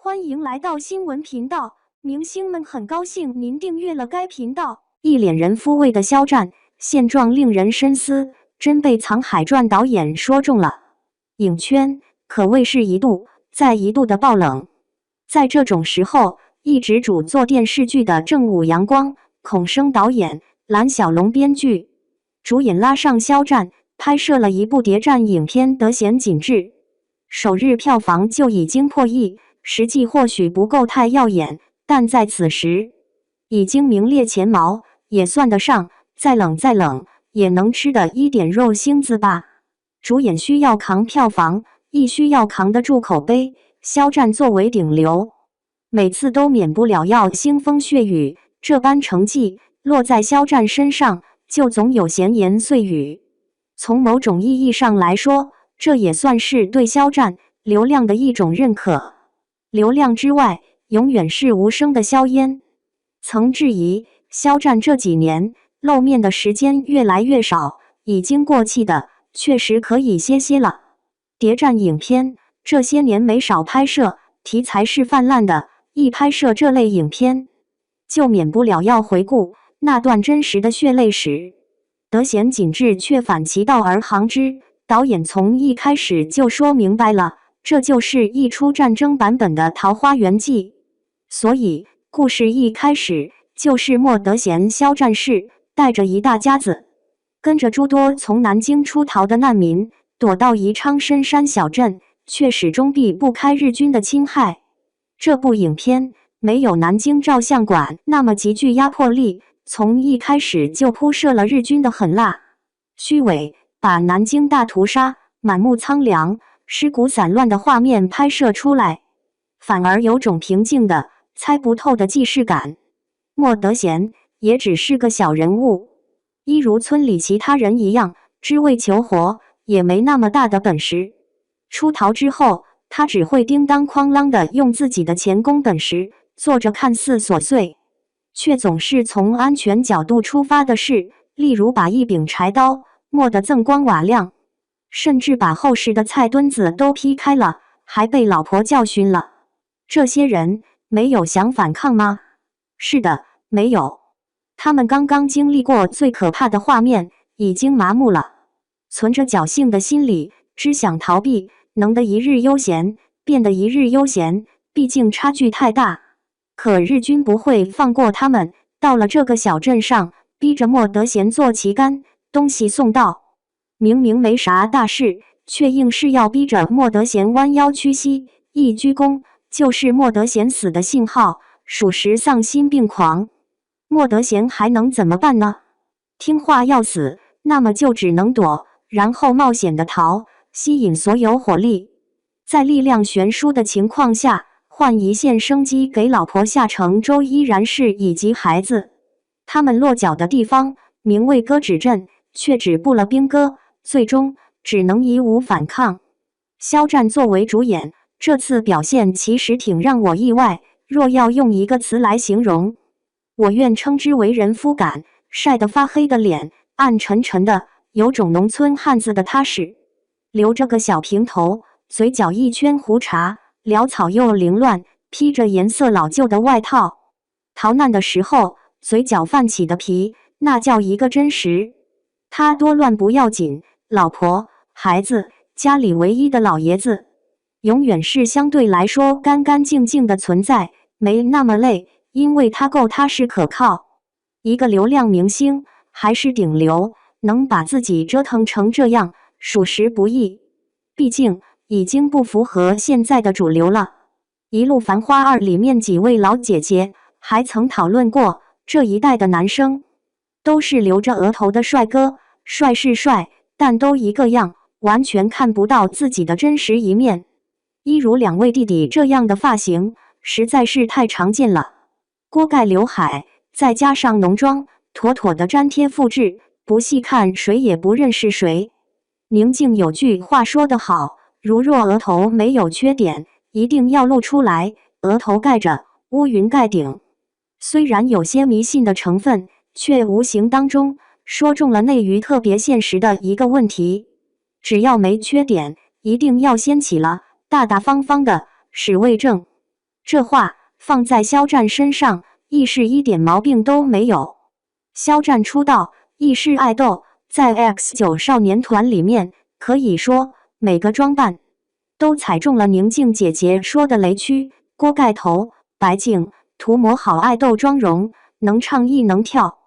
欢迎来到新闻频道，明星们很高兴您订阅了该频道。一脸人夫味的肖战，现状令人深思，真被《藏海传》导演说中了。影圈可谓是一度再一度的爆冷。在这种时候，一直主做电视剧的正午阳光、孔生导演、蓝小龙编剧、主演拉上肖战，拍摄了一部谍战影片《得闲紧致》，首日票房就已经破亿。实际或许不够太耀眼，但在此时已经名列前茅，也算得上再冷也能吃的一点肉星子吧。主演需要扛票房，亦需要扛得住口碑。肖战作为顶流，每次都免不了要腥风血雨，这般成绩落在肖战身上，就总有闲言碎语。从某种意义上来说，这也算是对肖战流量的一种认可。流量之外，永远是无声的硝烟。曾质疑肖战这几年露面的时间越来越少，已经过气的，确实可以歇了。谍战影片这些年没少拍摄，题材是泛滥的，一拍摄这类影片，就免不了要回顾那段真实的血泪史。得闲紧致却反其道而行之，导演从一开始就说明白了。这就是一出战争版本的《桃花源记》，所以故事一开始就是莫德贤肖战士带着一大家子，跟着诸多从南京出逃的难民，躲到宜昌深山小镇，却始终避不开日军的侵害。这部影片没有南京照相馆那么极具压迫力，从一开始就铺设了日军的狠辣、虚伪，把南京大屠杀、满目苍凉、尸骨散乱的画面拍摄出来，反而有种平静的、猜不透的既视感。莫德贤也只是个小人物，一如村里其他人一样，只为求活，也没那么大的本事。出逃之后，他只会叮当哐啷的用自己的钱工本事，做着看似琐碎，却总是从安全角度出发的事，例如把一柄柴刀磨得锃光瓦亮。甚至把厚实的菜墩子都劈开了，还被老婆教训了。这些人没有想反抗吗？是的，没有。他们刚刚经历过最可怕的画面，已经麻木了，存着侥幸的心理，只想逃避，能得一日悠闲，变得一日悠闲，毕竟差距太大。可日军不会放过他们，到了这个小镇上，逼着莫德贤做旗杆，东西送到。明明没啥大事，却硬是要逼着莫德贤弯腰屈膝，一鞠躬就是莫德贤死的信号，属实丧心病狂。莫德贤还能怎么办呢？听话要死，那么就只能躲，然后冒险的逃，吸引所有火力，在力量悬殊的情况下，换一线生机给老婆夏承周依然是以及孩子。他们落脚的地方名为歌止镇，却止步了兵戈。最终只能义无反抗。肖战作为主演，这次表现其实挺让我意外。若要用一个词来形容，我愿称之为人夫感。晒得发黑的脸，暗沉沉的，有种农村汉子的踏实。留着个小平头，嘴角一圈胡茬，潦草又凌乱，披着颜色老旧的外套。逃难的时候，嘴角泛起的皮，那叫一个真实。他多乱不要紧，老婆、孩子，家里唯一的老爷子，永远是相对来说干干净净的存在，没那么累，因为他够踏实可靠。一个流量明星，还是顶流，能把自己折腾成这样，属实不易。毕竟已经不符合现在的主流了。一路繁花2里面几位老姐姐还曾讨论过，这一代的男生都是留着额头的帅哥，帅是帅，但都一个样，完全看不到自己的真实一面。一如2位弟弟这样的发型，实在是太常见了。锅盖刘海，再加上浓妆，妥妥的粘贴复制，不细看谁也不认识谁。宁静有句话说得好，如若额头没有缺点，一定要露出来，额头盖着，乌云盖顶。虽然有些迷信的成分，却无形当中说中了内娱特别现实的一个问题：只要没缺点，一定要掀起了，大大方方的，史为证。这话放在肖战身上，亦是一点毛病都没有。肖战出道亦是爱豆，在 X9 少年团里面，可以说每个装扮都踩中了宁静姐姐说的雷区。锅盖头、白净，涂抹好爱豆妆容，能唱亦能跳，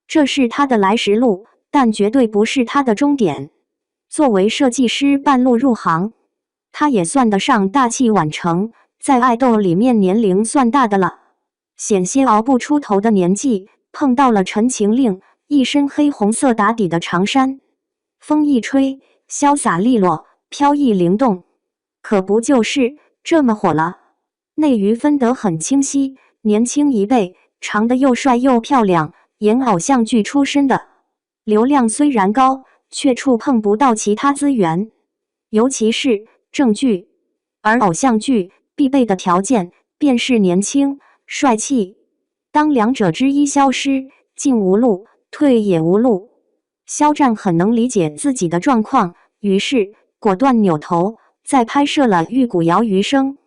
这是他的来时路，但绝对不是他的终点。作为设计师半路入行，他也算得上大器晚成，在爱豆里面年龄算大的了。险些熬不出头的年纪，碰到了陈情令，一身黑红色打底的长衫，风一吹，潇洒利落，飘逸灵动，可不就是这么火了。内娱分得很清晰，年轻一辈，长得又帅又漂亮，演偶像剧出身的，流量虽然高，却触碰不到其他资源，尤其是正剧。而偶像剧必备的条件便是年轻、帅气。当两者之一消失，进无路，退也无路。肖战很能理解自己的状况，于是果断扭头，在拍摄了《玉骨遥余生，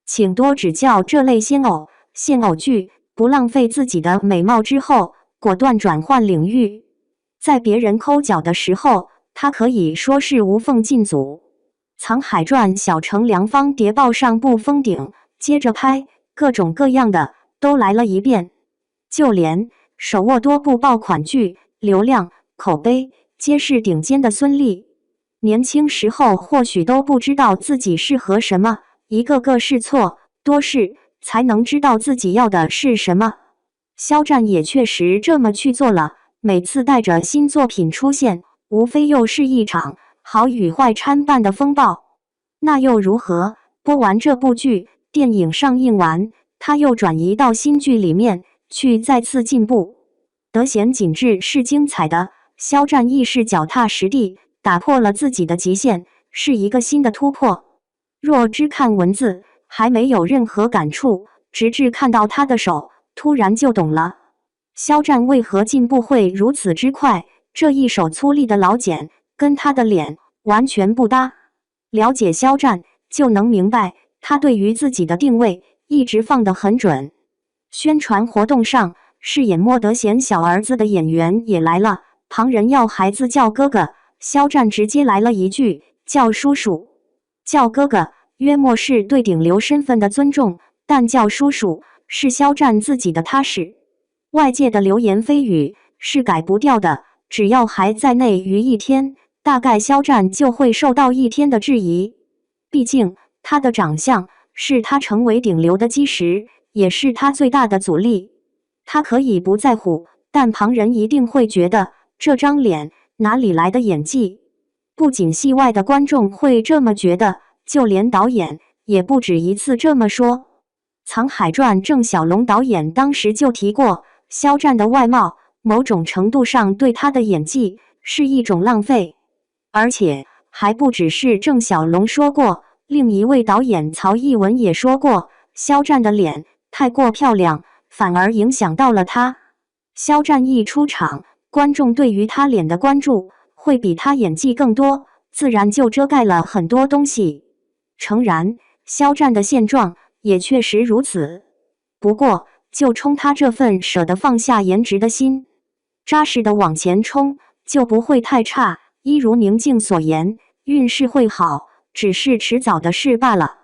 请多指教》这类现偶剧，不浪费自己的美貌之后，果断转换领域。在别人抠脚的时候，他可以说是无缝进组。《沧海传》小城良方谍报上部封顶，接着拍各种各样的都来了一遍，就连手握多部爆款剧，流量、口碑皆是顶尖的孙俪，年轻时候或许都不知道自己适合什么，一个个试错，多试才能知道自己要的是什么。肖战也确实这么去做了，每次带着新作品出现，无非又是一场好与坏参半的风暴。那又如何？播完这部剧，电影上映完，他又转移到新剧里面去再次进步。得闲紧致是精彩的，肖战亦是脚踏实地，打破了自己的极限，是一个新的突破。若只看文字，还没有任何感触，直至看到他的手，突然就懂了。肖战为何进步会如此之快？这一手粗粝的老茧，跟他的脸完全不搭。了解肖战，就能明白他对于自己的定位一直放得很准。宣传活动上，饰演莫德贤小儿子的演员也来了，旁人要孩子叫哥哥，肖战直接来了一句叫叔叔。叫哥哥约莫是对顶流身份的尊重，但叫叔叔是肖战自己的踏实。外界的流言蜚语是改不掉的，只要还在内娱一天，大概肖战就会受到一天的质疑。毕竟他的长相是他成为顶流的基石，也是他最大的阻力。他可以不在乎，但旁人一定会觉得这张脸哪里来的演技。不仅戏外的观众会这么觉得，就连导演也不止一次这么说。《沧海传》郑晓龙导演当时就提过，肖战的外貌某种程度上对他的演技是一种浪费。而且还不只是郑晓龙说过，另一位导演曹逸文也说过，肖战的脸太过漂亮，反而影响到了他。肖战一出场，观众对于他脸的关注会比他演技更多，自然就遮盖了很多东西。诚然，肖战的现状也确实如此。不过，就冲他这份舍得放下颜值的心，扎实的往前冲，就不会太差。一如宁静所言，运势会好，只是迟早的事罢了。